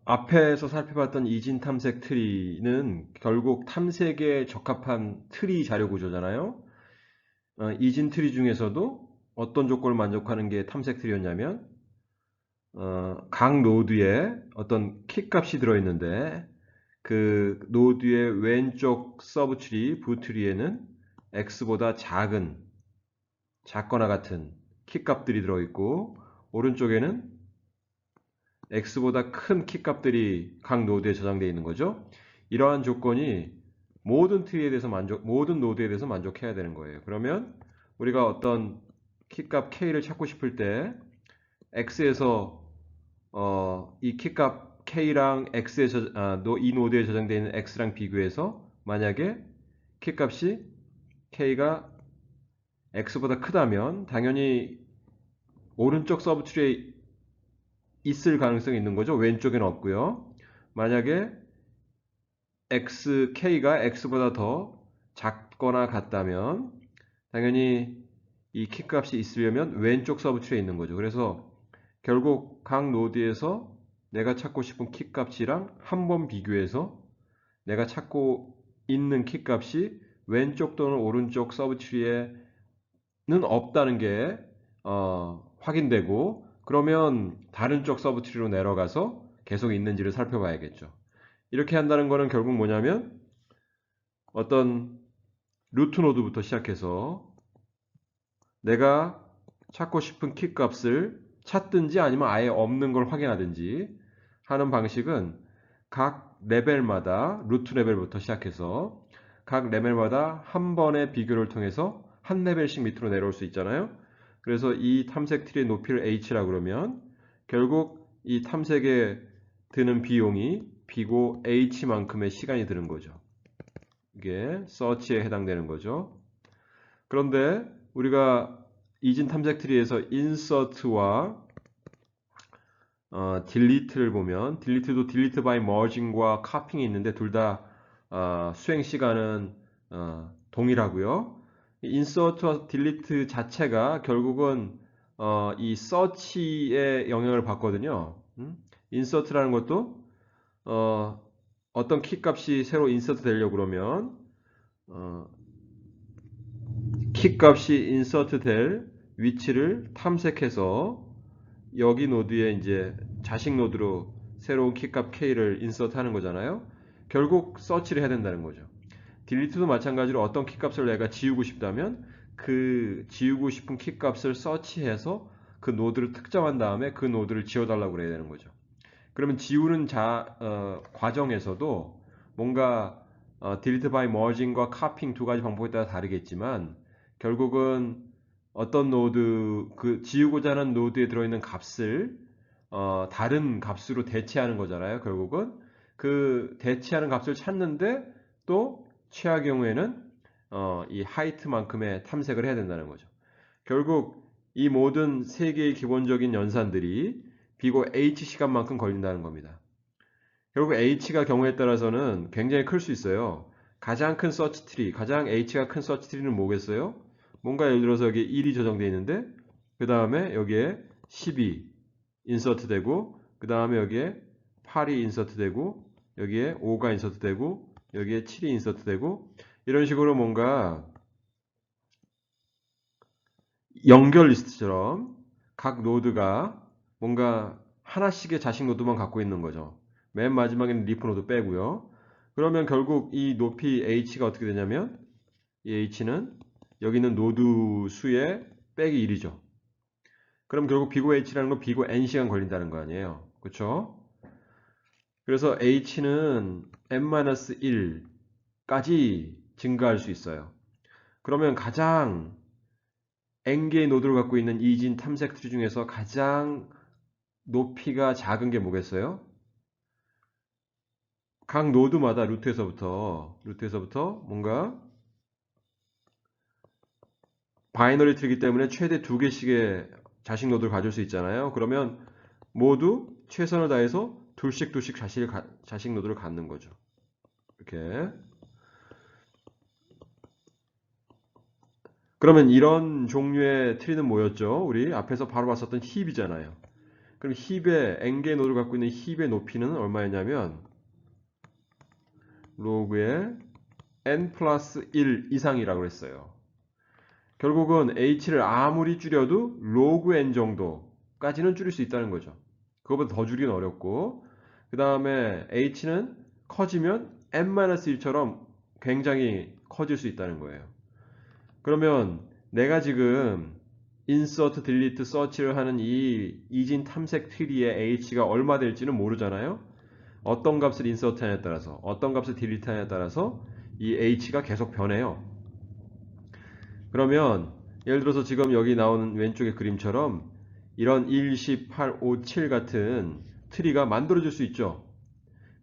앞에서 살펴봤던 이진 탐색 트리는 결국 탐색에 적합한 트리 자료 구조잖아요. 이진 트리 중에서도 어떤 조건을 만족하는 게 탐색 트리였냐면, 각 노드에 어떤 키 값이 들어있는데, 그 노드의 왼쪽 서브 트리, 부 트리에는 x보다 작거나 같은 키 값들이 들어있고, 오른쪽에는 x보다 큰 키 값들이 각 노드에 저장되어 있는 거죠. 이러한 조건이 모든 노드에 대해서 만족해야 되는 거예요. 그러면 우리가 어떤 키값 k를 찾고 싶을 때 x에서 이 키값 k랑 이 노드에 저장되어 있는 x랑 비교해서 만약에 키값이 k가 x보다 크다면 당연히 오른쪽 서브트리에 있을 가능성이 있는 거죠. 왼쪽에는 없고요. 만약에 k가 x보다 더 작거나 같다면 당연히 이 키값이 있으려면 왼쪽 서브트리에 있는 거죠. 그래서 결국 각 노드에서 내가 찾고 싶은 키값이랑 한번 비교해서 내가 찾고 있는 키값이 왼쪽 또는 오른쪽 서브트리에는 없다는 게 확인되고, 그러면 다른 쪽 서브트리로 내려가서 계속 있는지를 살펴봐야겠죠. 이렇게 한다는 거는 결국 뭐냐면 어떤 루트 노드부터 시작해서 내가 찾고 싶은 키 값을 찾든지 아니면 아예 없는 걸 확인하든지 하는 방식은 각 레벨마다 루트 레벨부터 시작해서 각 레벨마다 한 번의 비교를 통해서 한 레벨씩 밑으로 내려올 수 있잖아요. 그래서 이 탐색 트리의 높이를 h라고 그러면 결국 이 탐색에 드는 비용이 b고 h만큼의 시간이 드는 거죠. 이게 서치에 해당되는 거죠. 그런데 우리가 이진 탐색 트리에서 insert와 delete를 보면 delete도 delete by merging과 copying이 있는데 둘 다 수행 시간은 동일하고요. insert와 delete 자체가 결국은 이 search에 영향을 받거든요. insert라는 것도 어떤 키 값이 새로 insert 되려고 그러면 키 값이 insert 될 위치를 탐색해서 여기 노드에 이제 자식 노드로 새로운 키값 k를 인서트 하는 거잖아요. 결국 서치를 해야 된다는 거죠. 딜리트도 마찬가지로 어떤 키값을 내가 지우고 싶다면 그 지우고 싶은 키값을 서치해서 그 노드를 특정한 다음에 그 노드를 지워달라고 그래야 되는 거죠. 그러면 지우는 과정에서도 뭔가 delete by merging과 copying 두 가지 방법에 따라 다르겠지만 결국은 어떤 노드, 그 지우고자 하는 노드에 들어있는 값을 다른 값으로 대체하는 거잖아요. 결국은 그 대체하는 값을 찾는데 또 최악의 경우에는 이 height만큼의 탐색을 해야 된다는 거죠. 결국 이 모든 세 개의 기본적인 연산들이 비고 h 시간만큼 걸린다는 겁니다. 결국 h가 경우에 따라서는 굉장히 클 수 있어요. 가장 큰 서치 트리, 가장 h가 큰 서치 트리는 뭐겠어요? 뭔가 예를 들어서 여기 1이 저장되어 있는데 그 다음에 여기에 10이 인서트 되고 그 다음에 여기에 8이 인서트 되고 여기에 5가 인서트 되고 여기에 7이 인서트 되고 이런 식으로 뭔가 연결 리스트처럼 각 노드가 뭔가 하나씩의 자식 노드만 갖고 있는 거죠. 맨 마지막에는 리프 노드 빼고요. 그러면 결국 이 높이 h가 어떻게 되냐면 이 h는 여기 있는 노드 수의 빼기 1이죠. 그럼 결국 비고 h라는 건 비고 n 시간 걸린다는 거 아니에요. 그렇죠? 그래서 h는 n-1까지 증가할 수 있어요. 그러면 가장 n개의 노드를 갖고 있는 이진 탐색 트리 중에서 가장 높이가 작은 게 뭐겠어요? 각 노드마다 루트에서부터 뭔가 바이너리 트리이기 때문에 최대 2개씩의 자식 노드를 가질 수 있잖아요. 그러면 모두 최선을 다해서 둘씩 자식 노드를 갖는 거죠. 이렇게. 그러면 이런 종류의 트리는 뭐였죠? 우리 앞에서 바로 봤었던 힙이잖아요. 그럼 힙의 n개의 노드를 갖고 있는 힙의 높이는 얼마였냐면 로그의 n 플러스 1 이상이라고 했어요. 결국은 h를 아무리 줄여도 로그 n 정도까지는 줄일 수 있다는 거죠. 그거보다 더 줄이긴 어렵고, 그 다음에 h는 커지면 n-1처럼 굉장히 커질 수 있다는 거예요. 그러면 내가 지금 insert, delete, search를 하는 이 이진 탐색 트리의 h가 얼마 될지는 모르잖아요. 어떤 값을 insert 하냐에 따라서, 어떤 값을 delete 하냐에 따라서 이 h가 계속 변해요. 그러면 예를 들어서 지금 여기 나오는 왼쪽의 그림처럼 이런 1, 10, 8, 5, 7 같은 트리가 만들어질 수 있죠.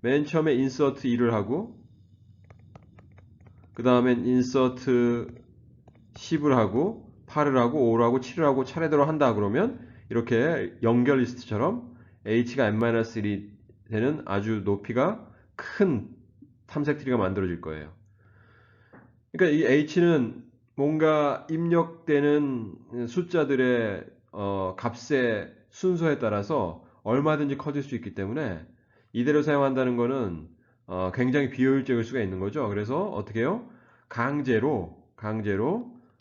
맨 처음에 insert 2를 하고 그 다음엔 insert 10을 하고 8을 하고 5를 하고 7을 하고 차례대로 한다 그러면 이렇게 연결 리스트처럼 h가 n-1이 되는 아주 높이가 큰 탐색 트리가 만들어질 거예요. 그러니까 이 h는 뭔가 입력되는 숫자들의 값의 순서에 따라서 얼마든지 커질 수 있기 때문에 이대로 사용한다는 것은 굉장히 비효율적일 수가 있는 거죠. 그래서 어떻게 해요? 강제로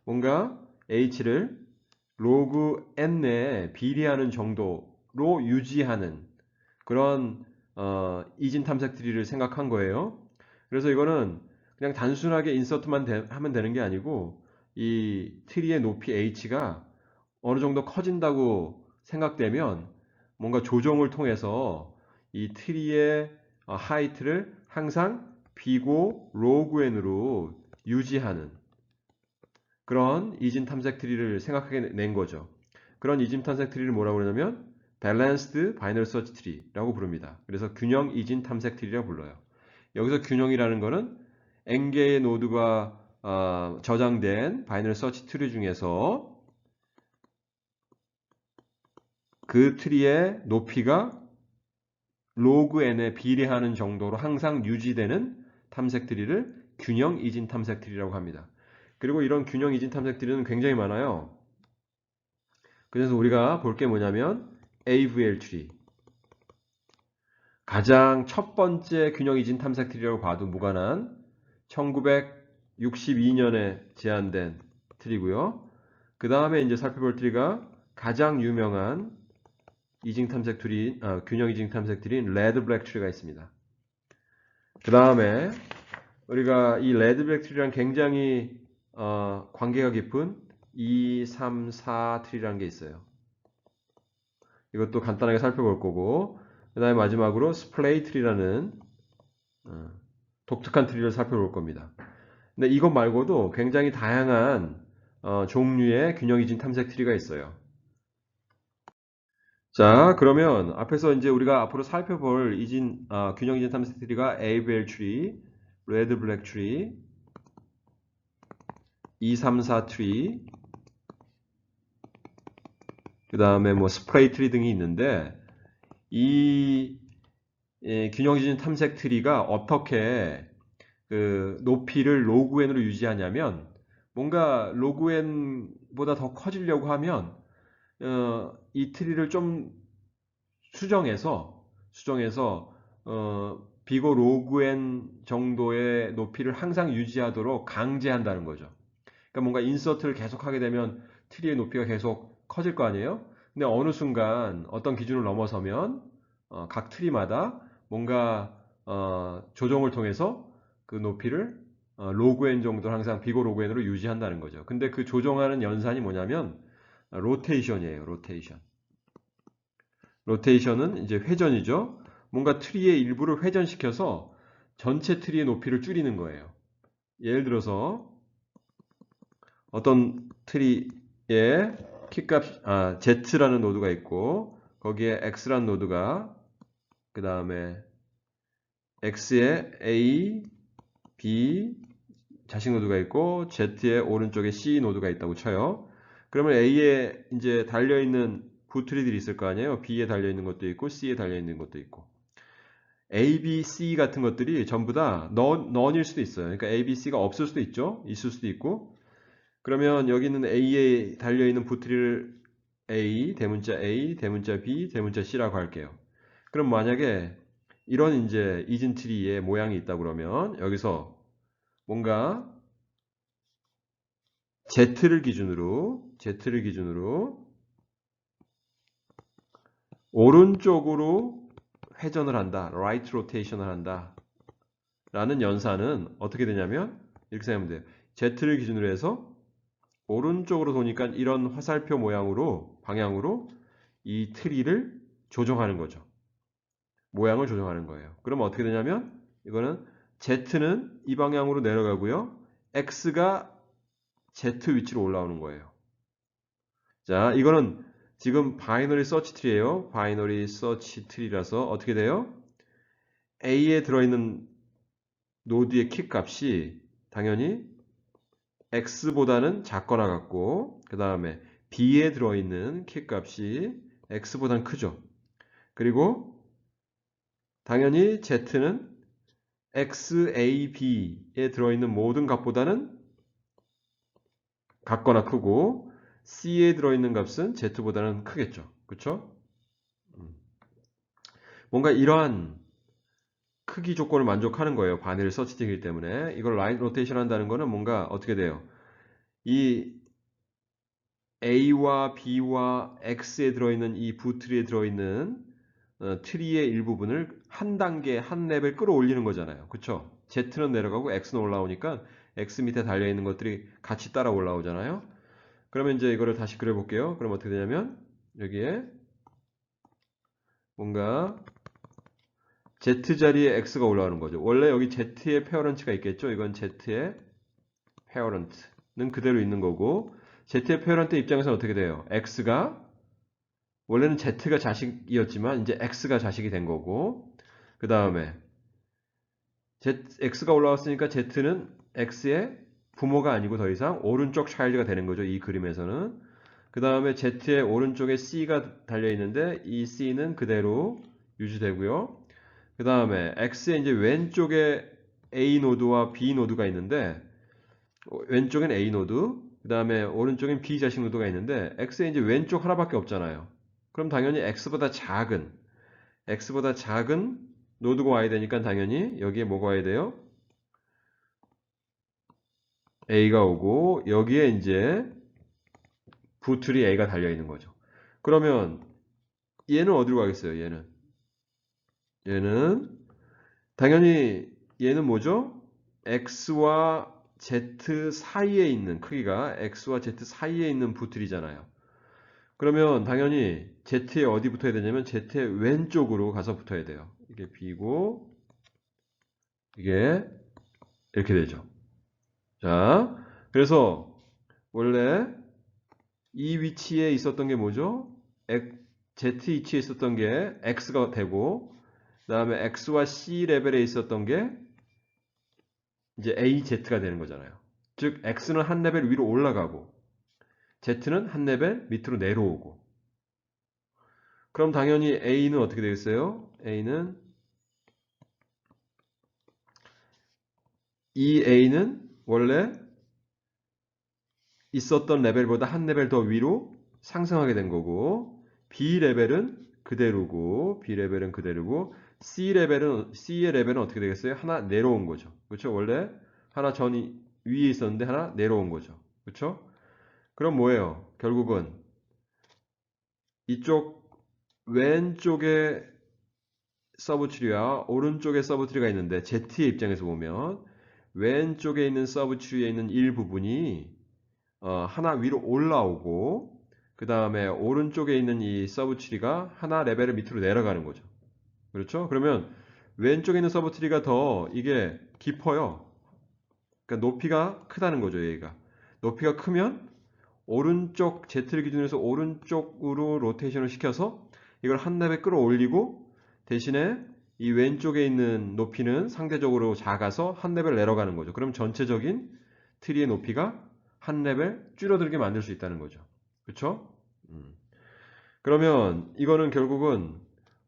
뭔가 h를 로그 n에 비례하는 정도로 유지하는 그런 이진 탐색 트리를 생각한 거예요. 그래서 이거는 그냥 단순하게 인서트만 하면 되는 게 아니고 이 트리의 높이 h가 어느 정도 커진다고 생각되면 뭔가 조정을 통해서 이 트리의 하이트를 항상 비고 로그 n으로 유지하는 그런 이진 탐색 트리를 생각하게 낸 거죠. 그런 이진 탐색 트리를 뭐라고 그러냐면 Balanced Binary Search Tree라고 부릅니다. 그래서 균형 이진 탐색 트리라고 불러요. 여기서 균형이라는 거는 n개의 노드가 저장된 바이너리 서치 트리 중에서 그 트리의 높이가 로그 n에 비례하는 정도로 항상 유지되는 탐색 트리를 균형 이진 탐색 트리라고 합니다. 그리고 이런 균형 이진 탐색 트리는 굉장히 많아요. 그래서 우리가 볼 게 뭐냐면 AVL 트리, 가장 첫 번째 균형 이진 탐색 트리라고 봐도 무관한 1962년에 제안된 트리고요. 그 다음에 이제 살펴볼 트리가 가장 유명한 이징 탐색 트리, 균형 이징 탐색 트리인 레드 블랙 트리가 있습니다. 그 다음에 우리가 이 레드 블랙 트리랑 굉장히 관계가 깊은 2, 3, 4 트리라는 게 있어요. 이것도 간단하게 살펴볼 거고, 그 다음에 마지막으로 스플레이 트리라는 독특한 트리를 살펴볼 겁니다. 근데 이것 말고도 굉장히 다양한 종류의 균형 이진 탐색 트리가 있어요. 자, 그러면 앞에서 이제 우리가 앞으로 살펴볼 균형 이진 탐색 트리가 AVL 트리, 레드 블랙 트리, 2, 3, 4 트리, 그 다음에 뭐 스프레이 트리 등이 있는데 이 균형 이진 탐색 트리가 어떻게 그 높이를 로그 n으로 유지하냐면 뭔가 로그 n보다 더 커지려고 하면 이 트리를 좀 수정해서 비고 로그 n 정도의 높이를 항상 유지하도록 강제한다는 거죠. 그러니까 뭔가 인서트를 계속 하게 되면 트리의 높이가 계속 커질 거 아니에요? 근데 어느 순간 어떤 기준을 넘어서면 각 트리마다 뭔가 조정을 통해서 그 높이를 로그 n 정도를 항상 비고 로그 n으로 유지한다는 거죠. 근데 그 조정하는 연산이 뭐냐면 로테이션이에요. 로테이션은 이제 회전이죠. 뭔가 트리의 일부를 회전시켜서 전체 트리의 높이를 줄이는 거예요. 예를 들어서 어떤 트리에 키값 Z라는 노드가 있고 거기에 X라는 노드가 그 다음에 X에 A, B 자식 노드가 있고 Z의 오른쪽에 C 노드가 있다고 쳐요. 그러면 A에 이제 달려있는 부트리들이 있을 거 아니에요. B에 달려있는 것도 있고 C에 달려있는 것도 있고 A, B, C 같은 것들이 전부 다 넌일 수도 있어요. 그러니까 A, B, C가 없을 수도 있죠. 있을 수도 있고 그러면 여기 있는 A에 달려있는 부트리를 A, 대문자 B, 대문자 C라고 할게요. 그럼 만약에 이런 이제 이진 트리의 모양이 있다 그러면 여기서 뭔가 Z를 기준으로 오른쪽으로 회전을 한다. right rotation을 한다. 라는 연산은 어떻게 되냐면 이렇게 생각하면 돼요. Z를 기준으로 해서 오른쪽으로 도니까 이런 화살표 모양으로 방향으로 이 트리를 조정하는 거죠. 모양을 조정하는 거예요. 그러면 어떻게 되냐면 이거는 Z는 이 방향으로 내려가고요. X가 Z 위치로 올라오는 거예요. 자, 이거는 지금 바이너리 서치 트리예요. 바이너리 서치 트리라서 어떻게 돼요? A에 들어있는 노드의 키 값이 당연히 X보다는 작거나 같고 그 다음에 B에 들어있는 키 값이 X보다는 크죠. 그리고 당연히 Z는 XAB에 들어있는 모든 값보다는 같거나 크고 C에 들어있는 값은 Z보다는 크겠죠. 그렇죠? 뭔가 이러한 크기 조건을 만족하는 거예요. 바늘 서치팅이기 때문에. 이걸 라인 로테이션 한다는 거는 뭔가 어떻게 돼요? 이 A와 B와 X에 들어있는 이 부트리에 들어있는 트리의 일부분을 한 단계, 한 레벨 끌어올리는 거잖아요. 그쵸? Z는 내려가고 X는 올라오니까 X 밑에 달려있는 것들이 같이 따라 올라오잖아요. 그러면 이제 이거를 다시 그려볼게요. 그럼 어떻게 되냐면 여기에 뭔가 Z 자리에 X가 올라오는 거죠. 원래 여기 Z의 페어런트가 있겠죠. 이건 Z의 페어런트는 그대로 있는 거고 Z의 페어런트 입장에서는 어떻게 돼요? X가 원래는 Z가 자식이었지만 이제 X가 자식이 된 거고 그 다음에 X가 올라왔으니까 Z는 X의 부모가 아니고 더 이상 오른쪽 차일드가 되는 거죠. 이 그림에서는. 그 다음에 Z의 오른쪽에 C가 달려있는데 이 C는 그대로 유지되고요. 그 다음에 X의 이제 왼쪽에 A 노드와 B 노드가 있는데 왼쪽엔 A 노드, 그 다음에 오른쪽엔 B 자식 노드가 있는데 X의 이제 왼쪽 하나밖에 없잖아요. 그럼 당연히 X보다 작은 노드가 와야 되니까 당연히 여기에 뭐가 와야 돼요? A가 오고 여기에 이제 부틀이 A가 달려 있는 거죠. 그러면 얘는 어디로 가겠어요? 얘는 당연히 얘는 뭐죠? X와 Z 사이에 있는 크기가 X와 Z 사이에 있는 부틀이잖아요. 그러면 당연히 Z에 어디 붙어야 되냐면 Z의 왼쪽으로 가서 붙어야 돼요. 이게 B고 이게 이렇게 되죠. 자, 그래서 원래 이 위치에 있었던 게 뭐죠? Z 위치에 있었던 게 X가 되고 그 다음에 X와 C 레벨에 있었던 게 이제 AZ가 되는 거잖아요. 즉 X는 한 레벨 위로 올라가고 Z는 한 레벨 밑으로 내려오고 그럼 당연히 A는 어떻게 되겠어요? 이 A는 원래 있었던 레벨보다 한 레벨 더 위로 상승하게 된 거고 B레벨은 그대로고 C의 레벨은 어떻게 되겠어요? 하나 내려온 거죠. 그렇죠? 원래 하나 전이 위에 있었는데 하나 내려온 거죠. 그렇죠? 그럼 뭐예요? 결국은 이쪽 왼쪽에 서브트리와 오른쪽에 서브트리가 있는데 Z의 입장에서 보면 왼쪽에 있는 서브트리에 있는 일부분이 하나 위로 올라오고 그 다음에 오른쪽에 있는 이 서브트리가 하나 레벨을 밑으로 내려가는 거죠. 그렇죠? 그러면 왼쪽에 있는 서브트리가 더 이게 깊어요. 그러니까 높이가 크다는 거죠, 얘가. 높이가 크면 오른쪽 Z를 기준으로 해서 오른쪽으로 로테이션을 시켜서 이걸 한 레벨 끌어올리고 대신에 이 왼쪽에 있는 높이는 상대적으로 작아서 한 레벨 내려가는 거죠. 그럼 전체적인 트리의 높이가 한 레벨 줄어들게 만들 수 있다는 거죠. 그렇죠? 그러면 이거는 결국은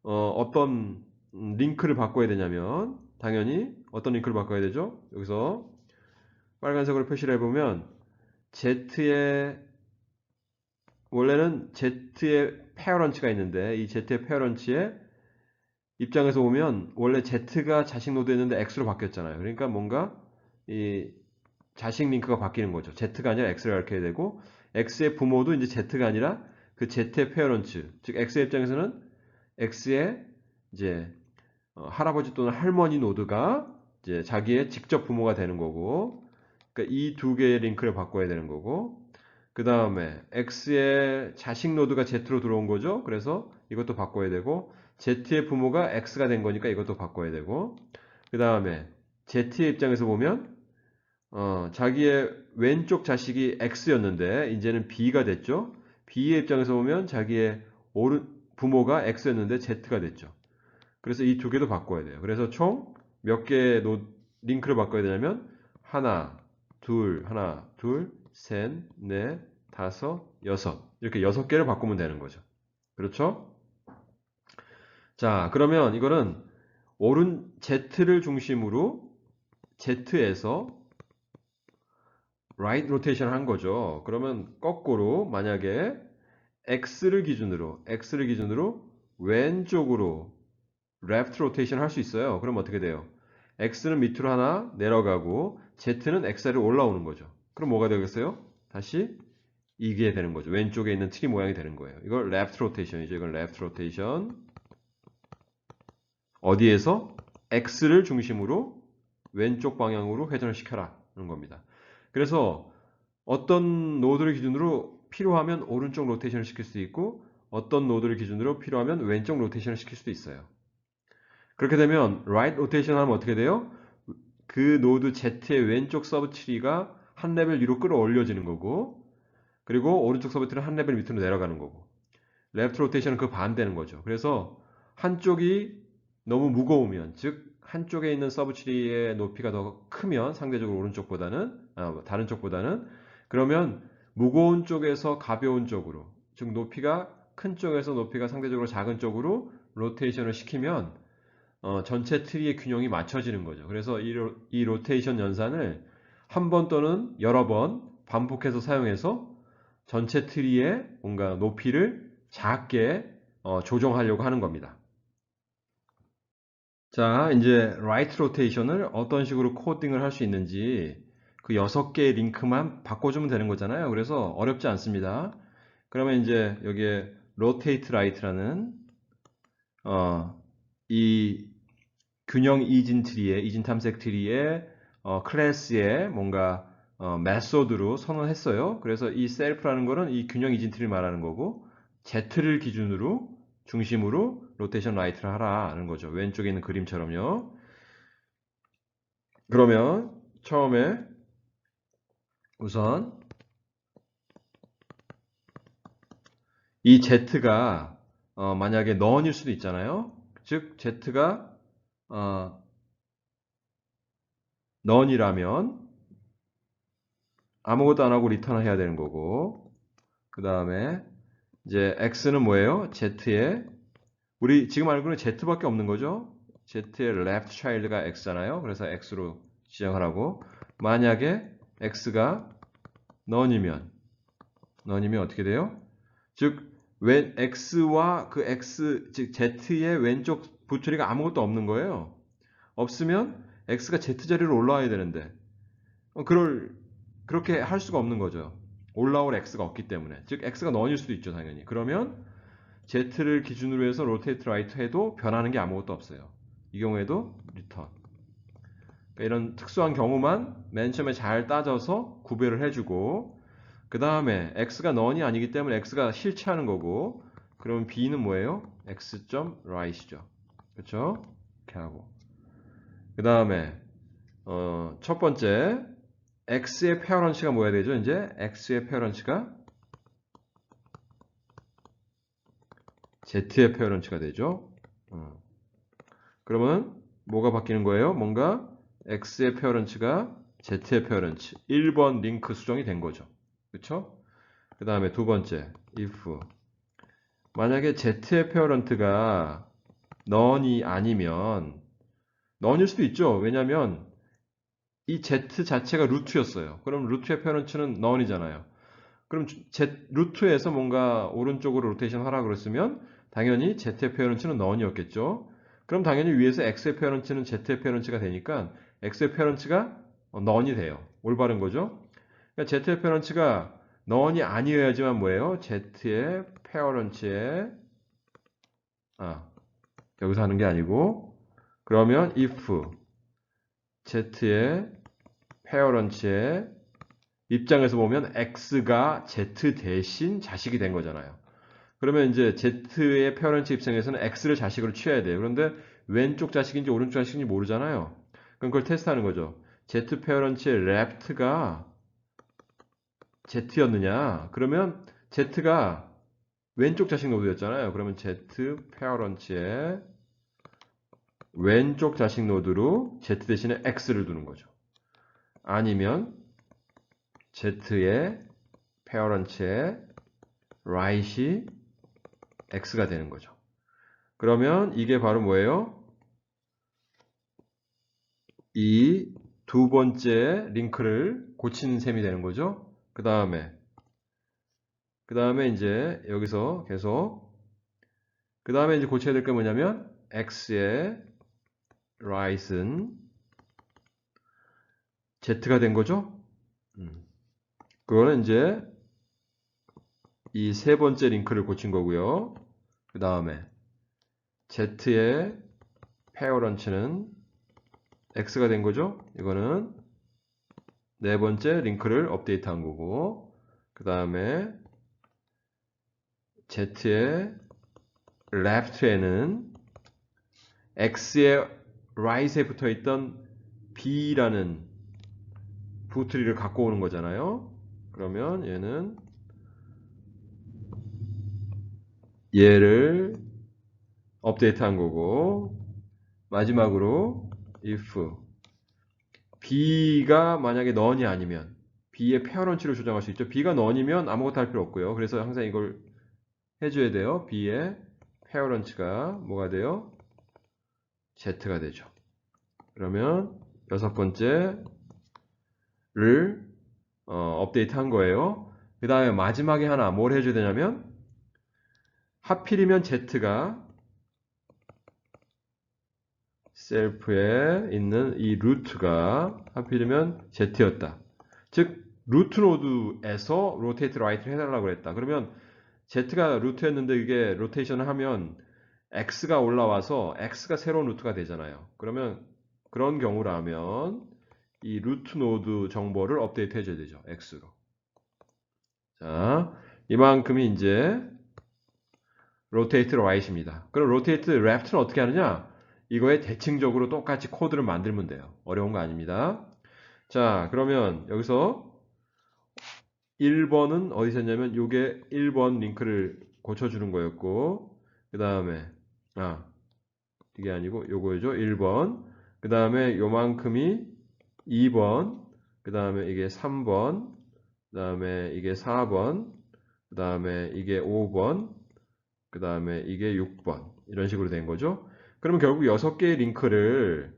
어떤 링크를 바꿔야 되냐면 당연히 어떤 링크를 바꿔야 되죠? 여기서 빨간색으로 표시를 해보면 Z의 원래는 Z의 페어런츠가 있는데 이 Z의 페어런츠의 입장에서 보면 원래 Z가 자식 노드였는데 X로 바뀌었잖아요. 그러니까 뭔가 이 자식 링크가 바뀌는 거죠. Z가 아니라 X를 가르쳐야 되고 X의 부모도 이제 Z가 아니라 그 Z의 페어런츠, 즉 X의 입장에서는 X의 이제 할아버지 또는 할머니 노드가 이제 자기의 직접 부모가 되는 거고, 그러니까 이 두 개의 링크를 바꿔야 되는 거고, 그 다음에 X의 자식 노드가 Z로 들어온 거죠. 그래서 이것도 바꿔야 되고, Z의 부모가 X가 된 거니까 이것도 바꿔야 되고, 그 다음에 Z의 입장에서 보면 자기의 왼쪽 자식이 X였는데 이제는 B가 됐죠. B의 입장에서 보면 자기의 오른 부모가 X였는데 Z가 됐죠. 그래서 이 두 개도 바꿔야 돼요. 그래서 총 몇 개의 링크를 바꿔야 되냐면 하나, 둘, 셋, 넷, 다섯, 여섯 이렇게 6개를 바꾸면 되는 거죠. 그렇죠? 자, 그러면 이거는 오른 Z를 중심으로 Z에서 right rotation 한 거죠. 그러면 거꾸로 만약에 X를 기준으로 왼쪽으로 left rotation 할 수 있어요. 그럼 어떻게 돼요? X는 밑으로 하나 내려가고 Z는 X자리로 올라오는 거죠. 그럼 뭐가 되겠어요? 다시 이게 되는 거죠. 왼쪽에 있는 트리 모양이 되는 거예요. 이걸 left rotation이죠. 이건 left rotation. 어디에서? X를 중심으로 왼쪽 방향으로 회전을 시켜라 하는 겁니다. 그래서 어떤 노드를 기준으로 필요하면 오른쪽 로테이션을 시킬 수 있고 어떤 노드를 기준으로 필요하면 왼쪽 로테이션을 시킬 수도 있어요. 그렇게 되면 right rotation 하면 어떻게 돼요? 그 노드 Z의 왼쪽 서브 트리가 한 레벨 위로 끌어올려지는 거고 그리고 오른쪽 서브 트리는 한 레벨 밑으로 내려가는 거고 left rotation은 그 반대는 거죠. 그래서 한쪽이 너무 무거우면 즉 한쪽에 있는 서브 트리의 높이가 더 크면 상대적으로 오른쪽보다는 다른 쪽보다는 그러면 무거운 쪽에서 가벼운 쪽으로 즉 높이가 큰 쪽에서 높이가 상대적으로 작은 쪽으로 로테이션을 시키면 전체 트리의 균형이 맞춰지는 거죠. 그래서 이 로테이션 연산을 한 번 또는 여러 번 반복해서 사용해서 전체 트리의 뭔가 높이를 작게 조정하려고 하는 겁니다. 자, 이제 right rotation을 어떤 식으로 코딩을 할 수 있는지 그 6개의 링크만 바꿔주면 되는 거잖아요. 그래서 어렵지 않습니다. 그러면 이제 여기에 rotate right라는 이 균형 이진 탐색 트리의 클래스에 뭔가 메소드로 선언했어요. 그래서 이 셀프라는 거는 이 균형 이진 트리를 말하는 거고 Z를 기준으로 중심으로 로테이션 라이트를 하라는 거죠. 왼쪽에 있는 그림처럼요. 그러면 처음에 우선 이 Z가 만약에 넌일 수도 있잖아요. 즉 Z가 넌이라면 아무것도 안 하고 리턴을 해야 되는 거고 그 다음에 이제 X는 뭐예요? Z의 우리 지금 알고는 Z밖에 없는 거죠. Z의 left child가 X잖아요. 그래서 X로 지정하라고 만약에 X가 none이면 어떻게 돼요? 즉 왼 X와 그 X 즉 Z의 왼쪽 부처리가 아무것도 없는 거예요. 없으면 X가 Z 자리로 올라와야 되는데 그렇게 할 수가 없는 거죠. 올라올 X가 없기 때문에. 즉 X가 none일 수도 있죠, 당연히. 그러면 Z를 기준으로 해서 rotate right 해도 변하는 게 아무것도 없어요. 이 경우에도 return. 그러니까 이런 특수한 경우만 맨 처음에 잘 따져서 구별을 해주고 그 다음에 X가 none이 아니기 때문에 X가 실체하는 거고 그러면 B는 뭐예요? X.right이죠. 그렇죠? 이렇게 하고 그 다음에 첫 번째 X의 페어런츠가 뭐야 되죠? 이제 X의 페어런츠가 Z의 페어런츠가 되죠. 그러면 뭐가 바뀌는 거예요? 뭔가 X의 페어런츠가 Z의 페어런츠 1번 링크 수정이 된 거죠. 그렇죠? 그 다음에 두 번째 if 만약에 Z의 페어런트가 none이 아니면 none일 수도 있죠. 왜냐하면 이 Z 자체가 루트였어요. 그럼 루트의 페어런츠는 none이잖아요. 그럼 루트에서 뭔가 오른쪽으로 로테이션 하라 그랬으면 당연히 Z의 페어런츠는 넌이었겠죠. 그럼 당연히 위에서 X의 페어런츠는 Z의 페어런츠가 되니까 X의 페어런츠가 넌이 돼요. 올바른 거죠. 그러니까 Z의 페어런츠가 넌이 아니어야지만 뭐예요? Z의 페어런츠에 여기서 하는 게 아니고 그러면 if Z의 페어런츠의 입장에서 보면 X가 Z 대신 자식이 된 거잖아요. 그러면 이제 Z의 페어런츠 입장에서는 X를 자식으로 취해야 돼요. 그런데 왼쪽 자식인지 오른쪽 자식인지 모르잖아요. 그럼 그걸 테스트하는 거죠. Z 페어런츠의 left가 Z였느냐? 그러면 Z가 왼쪽 자식 노드였잖아요. 그러면 Z 페어런츠의 왼쪽 자식 노드로 Z 대신에 X를 두는 거죠. 아니면 Z의 페어런츠의 right이 X가 되는 거죠. 그러면 이게 바로 뭐예요? 이 두 번째 링크를 고치는 셈이 되는 거죠. 그 다음에 이제 여기서 계속 그 다음에 이제 고쳐야 될 게 뭐냐면 X의 right은 Z가 된 거죠. 그거는 이제 이 세 번째 링크를 고친 거고요. 그 다음에 Z의 페어런츠는 X가 된 거죠. 이거는 네 번째 링크를 업데이트한 거고 그 다음에 Z의 left에는 X의 right에 붙어있던 B라는 부트리를 갖고 오는 거잖아요. 그러면 얘를 업데이트한 거고 마지막으로 if B가 만약에 넌이 아니면 B의 페어런츠를 조정할 수 있죠. B가 넌이면 아무것도 할 필요 없고요. 그래서 항상 이걸 해줘야 돼요. B의 페어런츠가 뭐가 돼요? Z가 되죠. 그러면 여섯 번째를 업데이트 한 거예요. 그 다음에 마지막에 하나 뭘 해줘야 되냐면 하필이면 Z가 셀프에 있는 이 루트가 하필이면 Z였다. 즉 루트 노드에서 로테이트 라이트를 해달라고 그랬다. 그러면 Z가 루트였는데 이게 로테이션을 하면 X가 올라와서 X가 새로운 루트가 되잖아요. 그러면 그런 경우라면 이 루트 노드 정보를 업데이트 해줘야 되죠. X로. 자, 이만큼이 이제 로테이트 라이트입니다. 그럼 로테이트 레프트는 어떻게 하느냐? 이거에 대칭적으로 똑같이 코드를 만들면 돼요. 어려운 거 아닙니다. 자, 그러면 여기서 1번은 어디서 했냐면 요게 1번 링크를 고쳐주는 거였고 그 다음에 이게 아니고 요거죠. 1번 그 다음에 요만큼이 2번 그 다음에 이게 3번 그 다음에 이게 4번 그 다음에 이게 5번 그 다음에 이게 6번 이런 식으로 된 거죠. 그러면 결국 6개의 링크를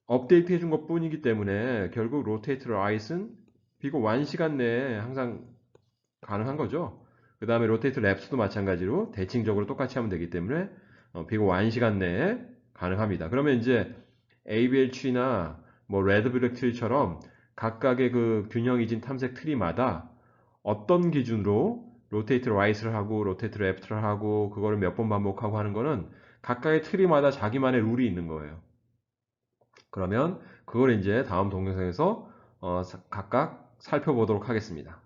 업데이트 해준 것 뿐이기 때문에 결국 로테이트 라이트는 비고 1시간 내에 항상 가능한 거죠. 그 다음에 로테이트 랩스도 마찬가지로 대칭적으로 똑같이 하면 되기 때문에 비고 1시간 내에 가능합니다. 그러면 이제 ABL 트리나 뭐 레드블랙 트리처럼 각각의 그 균형 이진 탐색 트리마다 어떤 기준으로 로테이트 라이트를 하고 로테이트 레프트를 하고 그거를 몇 번 반복하고 하는 거는 각각의 트리마다 자기만의 룰이 있는 거예요. 그러면 그걸 이제 다음 동영상에서 각각 살펴보도록 하겠습니다.